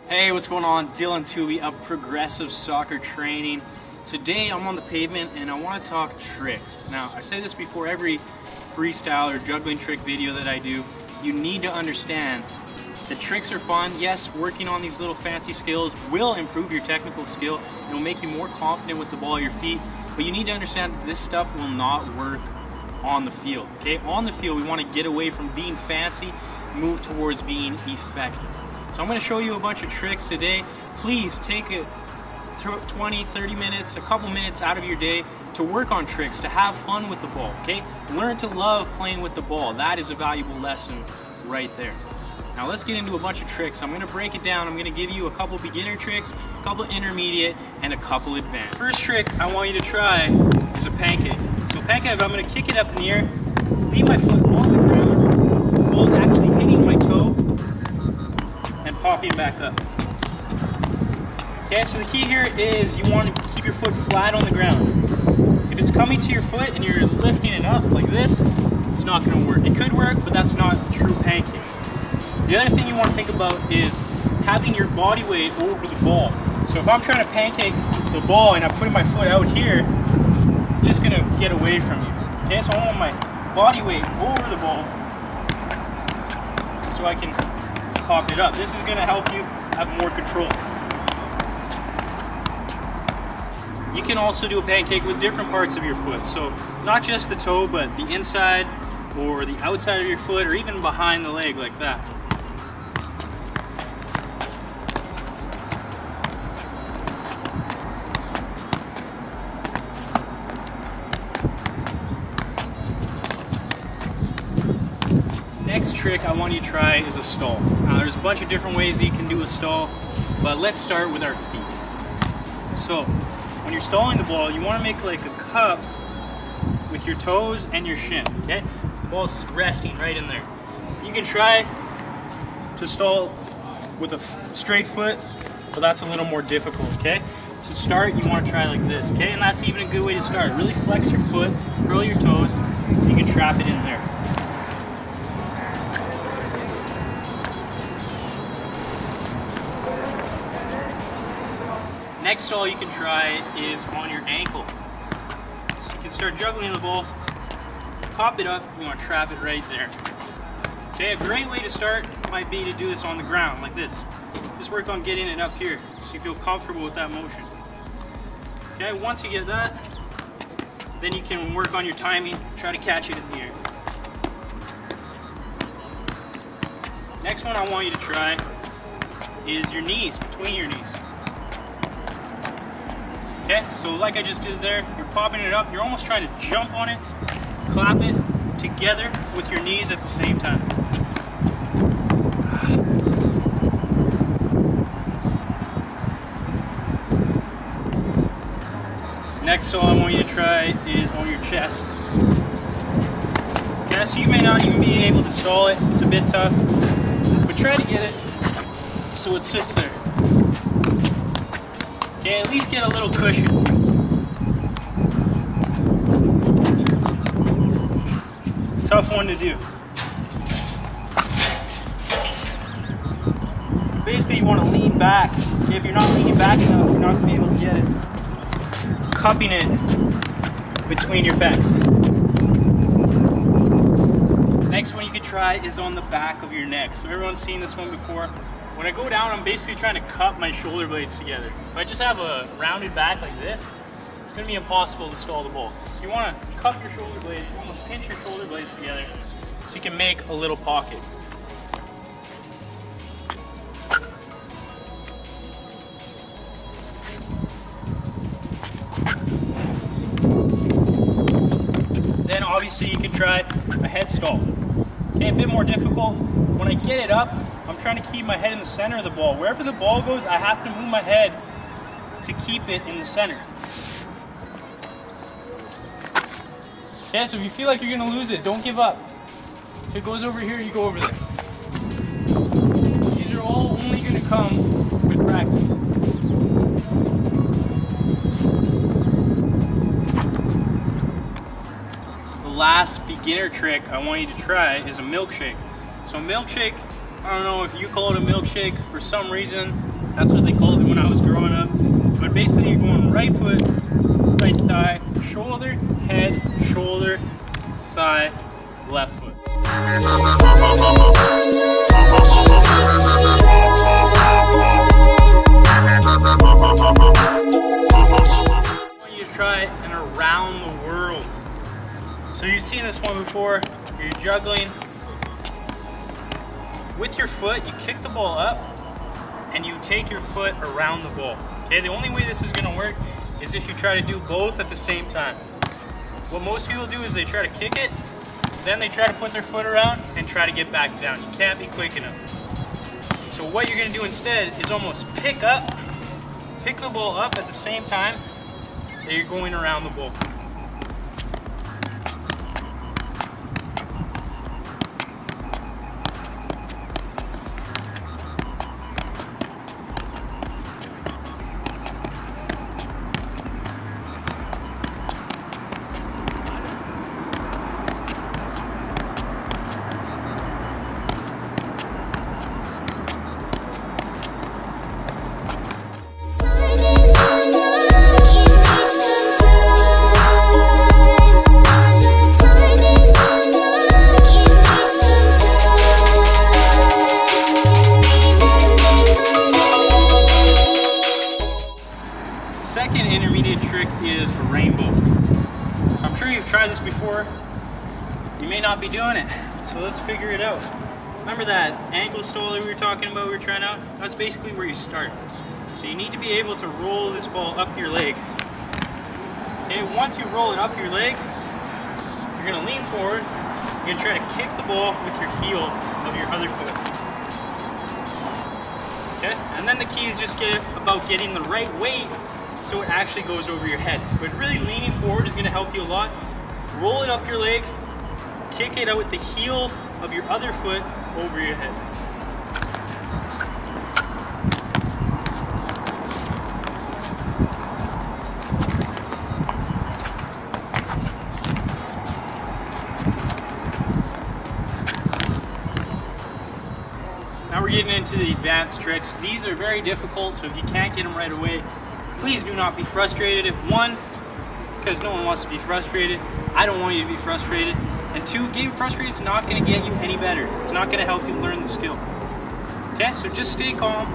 Hey, what's going on? Dylan Tooby of Progressive Soccer Training. Today I'm on the pavement and I want to talk tricks. Now, I say this before every freestyle or juggling trick video that I do. You need to understand that tricks are fun. Yes, working on these little fancy skills will improve your technical skill. It'll make you more confident with the ball at your feet. But you need to understand that this stuff will not work on the field. Okay? On the field, we want to get away from being fancy, move towards being effective. So I'm going to show you a bunch of tricks today. Please take it 20, 30 minutes, a couple minutes out of your day to work on tricks, to have fun with the ball, okay? Learn to love playing with the ball. That is a valuable lesson right there. Now let's get into a bunch of tricks. I'm going to break it down. I'm going to give you a couple beginner tricks, a couple intermediate, and a couple advanced. First trick I want you to try is a pancake. So pancake, I'm going to kick it up in the air, leave my foot on the ground, the ball's actually hitting my toe, and popping back up. Okay, so the key here is you want to keep your foot flat on the ground. If it's coming to your foot and you're lifting it up like this, it's not going to work. It could work, but that's not a true pancake. The other thing you want to think about is having your body weight over the ball. So if I'm trying to pancake the ball and I'm putting my foot out here, it's just going to get away from you. Okay, so I want my body weight over the ball so I can pop it up. This is going to help you have more control. You can also do a pancake with different parts of your foot. So not just the toe, but the inside or the outside of your foot, or even behind the leg like that. Next trick I want you to try is a stall. Now there's a bunch of different ways you can do a stall, but let's start with our feet. So when you're stalling the ball, you want to make like a cup with your toes and your shin, okay? So the ball's resting right in there. You can try to stall with a straight foot, but that's a little more difficult, okay? To start, you want to try like this, okay? And that's even a good way to start. Really flex your foot, curl your toes, you can trap it in there. Next stall you can try is on your ankle. So you can start juggling the ball, pop it up, you want to trap it right there. Okay, a great way to start might be to do this on the ground, like this. Just work on getting it up here, so you feel comfortable with that motion. Okay, once you get that, then you can work on your timing, try to catch it in the air. Next one I want you to try is your knees, between your knees. Okay, so like I just did there, you're popping it up, you're almost trying to jump on it, clap it together with your knees at the same time. Next stall I want you to try is on your chest. Okay, so you may not even be able to stall it, it's a bit tough, but try to get it so it sits there. Okay, at least get a little cushion. Tough one to do. Basically, you want to lean back. Okay, if you're not leaning back enough, you're not going to be able to get it. Cupping it between your pecs. Next one you could try is on the back of your neck. So everyone's seen this one before. When I go down, I'm basically trying to cup my shoulder blades together. If I just have a rounded back like this, it's going to be impossible to stall the ball. So you want to cup your shoulder blades, almost pinch your shoulder blades together so you can make a little pocket. Then obviously you can try a head stall. Okay, a bit more difficult. When I get it up, I'm trying to keep my head in the center of the ball. Wherever the ball goes, I have to move my head to keep it in the center. Okay, so if you feel like you're going to lose it, don't give up. If it goes over here, you go over there. These are all only going to come with practice. The last beginner trick I want you to try is a milkshake. So milkshake, I don't know if you call it a milkshake, for some reason that's what they called it when I was growing up. But basically you're going right foot, right thigh, shoulder, head, shoulder, thigh, left foot. I want you to try an around the world. So you've seen this one before, you're juggling. With your foot, you kick the ball up and you take your foot around the ball. Okay, the only way this is gonna work is if you try to do both at the same time. What most people do is they try to kick it, then they try to put their foot around and try to get back down. You can't be quick enough. So what you're gonna do instead is almost pick the ball up at the same time that you're going around the ball. Second intermediate trick is a rainbow. So I'm sure you've tried this before. You may not be doing it, so let's figure it out. Remember that ankle stall that we were talking about, we were trying out? That's basically where you start. So you need to be able to roll this ball up your leg. Okay, once you roll it up your leg, you're gonna lean forward, you're gonna try to kick the ball with your heel of your other foot. Okay, and then the key is just about getting the right weight so it actually goes over your head. But really leaning forward is gonna help you a lot. Roll it up your leg, kick it out with the heel of your other foot over your head. Now we're getting into the advanced tricks. These are very difficult, so if you can't get them right away, please do not be frustrated. One, because no one wants to be frustrated. I don't want you to be frustrated. And two, getting frustrated is not going to get you any better. It's not going to help you learn the skill. Okay, so just stay calm,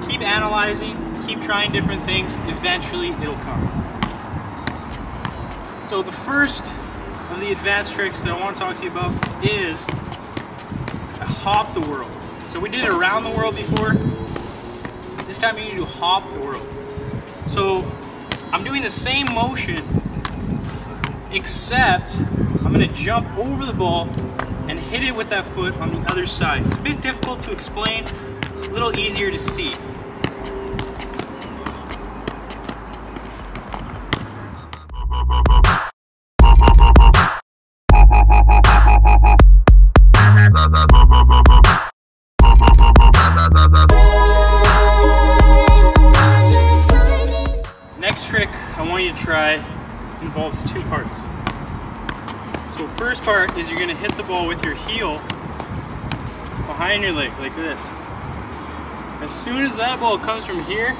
keep analyzing, keep trying different things. Eventually, it'll come. So the first of the advanced tricks that I want to talk to you about is a hop the world. So we did it around the world before. This time you're going to do hop the world. So I'm doing the same motion, except I'm going to jump over the ball and hit it with that foot on the other side. It's a bit difficult to explain, a little easier to see. Next trick I want you to try involves two parts. So first part is you're going to hit the ball with your heel behind your leg like this. As soon as that ball comes from here,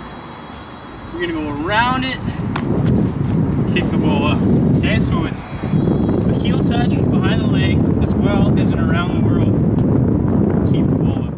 you're going to go around it, kick the ball up. Okay, so it's a heel touch behind the leg as well as an around the world. Keep the ball up.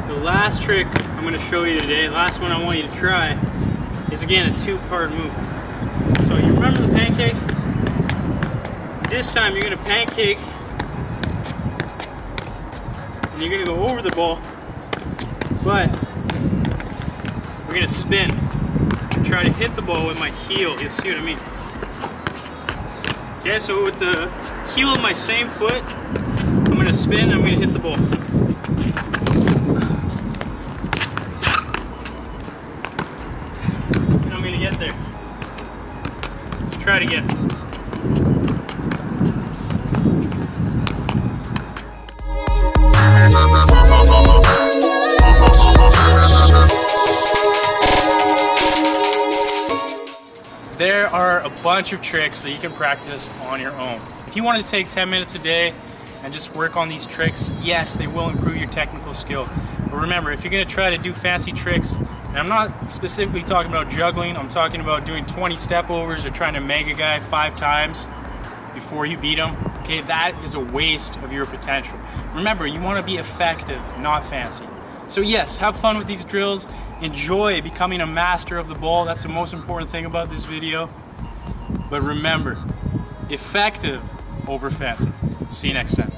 The last trick I'm going to show you today, last one I want you to try, is again a two-part move. So you remember the pancake? This time you're going to pancake and you're going to go over the ball, but we're going to spin and try to hit the ball with my heel. You'll see what I mean. Okay, so with the heel of my same foot, I'm going to spin and I'm going to hit the ball. get there. Let's try it again. There are a bunch of tricks that you can practice on your own. If you want to take 10 minutes a day and just work on these tricks, yes, they will improve your technical skill. But remember, if you're going to try to do fancy tricks, and I'm not specifically talking about juggling, I'm talking about doing 20 step overs or trying to meg a guy 5 times before you beat him, okay, that is a waste of your potential. Remember, you want to be effective, not fancy. So yes, have fun with these drills, enjoy becoming a master of the ball, that's the most important thing about this video. But remember, effective over fancy. See you next time.